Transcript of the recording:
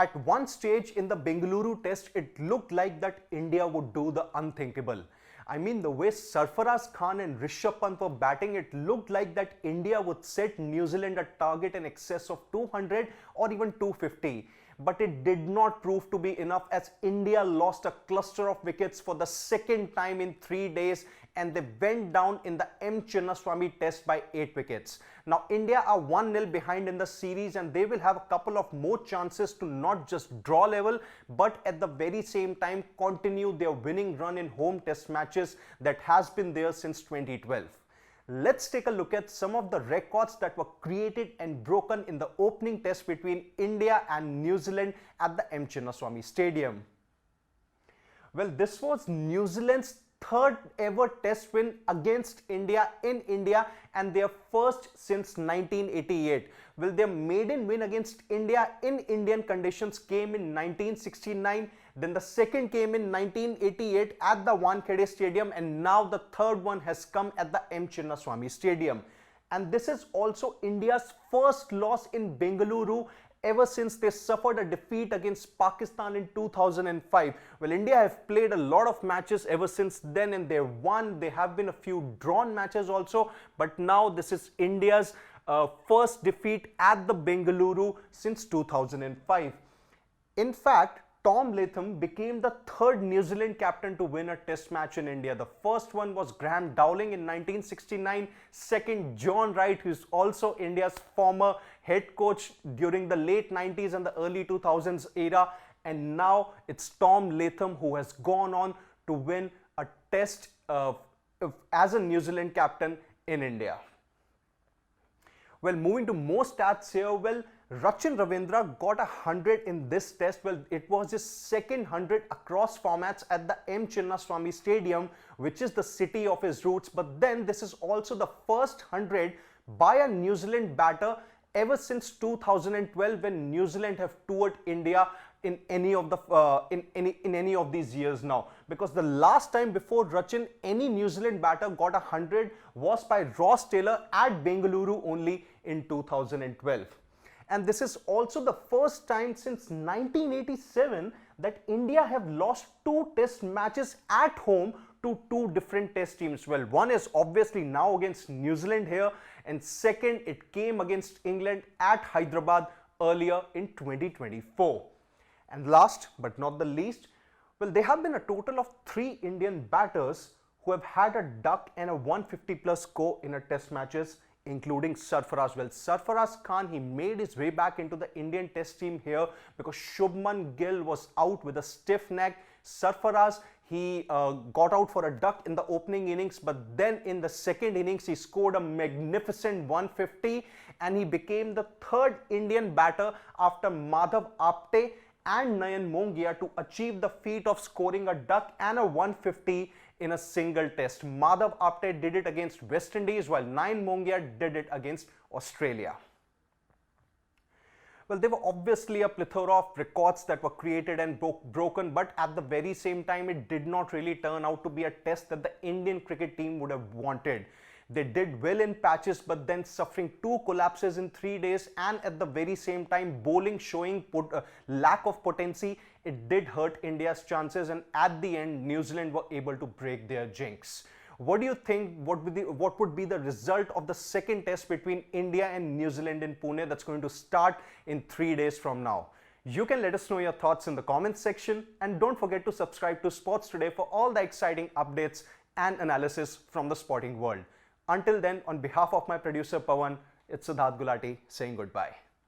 At one stage in the Bengaluru test, it looked like that India would do the unthinkable. I mean, the way Sarfaraz Khan and Rishabh Pant were batting, it looked like that India would set New Zealand a target in excess of 200 or even 250. But it did not prove to be enough, as India lost a cluster of wickets for the second time in 3 days, and they went down in the M. Chinnaswamy test by 8 wickets. Now India are 1-0 behind in the series, and they will have a couple of more chances to not just draw level but at the very same time continue their winning run in home test matches that has been there since 2012. Let's take a look at some of the records that were created and broken in the opening test between India and New Zealand at the M. Chinnaswamy Stadium. Well, this was New Zealand's third ever test win against India in India, and their first since 1988. Well, their maiden win against India in Indian conditions came in 1969. Then the second came in 1988 at the Wankhede Stadium, and now the third one has come at the M. Chinnaswamy Stadium. And this is also India's first loss in Bengaluru ever since they suffered a defeat against Pakistan in 2005. Well, India have played a lot of matches ever since then, and they won. There have been a few drawn matches also, but now this is India's first defeat at the Bengaluru since 2005. In fact, Tom Latham became the third New Zealand captain to win a test match in India. The first one was Graham Dowling in 1969. Second, John Wright, who is also India's former head coach during the late 90s and the early 2000s era. And now it's Tom Latham who has gone on to win a test as a New Zealand captain in India. Well, moving to more stats here, well, Rachin Ravindra got 100 in this test. Well, it was his second 100 across formats at the M. Chinnaswamy Stadium, which is the city of his roots. But then this is also the first 100 by a New Zealand batter ever since 2012, when New Zealand have toured India in any of the in any of these years now, because the last time before Rachin any New Zealand batter got 100 was by Ross Taylor at Bengaluru only in 2012. And this is also the first time since 1987 that India have lost 2 test matches at home to 2 different test teams. Well, one is obviously now against New Zealand here, and second, it came against England at Hyderabad earlier in 2024. And last but not the least, well, there have been a total of 3 Indian batters who have had a duck and a 150 plus score in a test matches, including Sarfaraz. Well, Sarfaraz Khan, he made his way back into the Indian test team here because Shubman Gill was out with a stiff neck. Sarfaraz, he got out for a duck in the opening innings, but then in the second innings he scored a magnificent 150, and he became the third Indian batter after Madhav Apte and Nayan Mongia to achieve the feat of scoring a duck and a 150 in a single test. Madhav Apte did it against West Indies, while Nayan Mongia did it against Australia. Well, there were obviously a plethora of records that were created and broken, but at the very same time, it did not really turn out to be a test that the Indian cricket team would have wanted. They did well in patches, but then suffering 2 collapses in 3 days, and at the very same time bowling showing lack of potency, it did hurt India's chances, and at the end New Zealand were able to break their jinx. What do you think? What would be the result of the second test between India and New Zealand in Pune that's going to start in 3 days from now? You can let us know your thoughts in the comments section, and don't forget to subscribe to Sports Today for all the exciting updates and analysis from the sporting world. Until then, on behalf of my producer Pawan, it's Siddharth Gulati saying goodbye.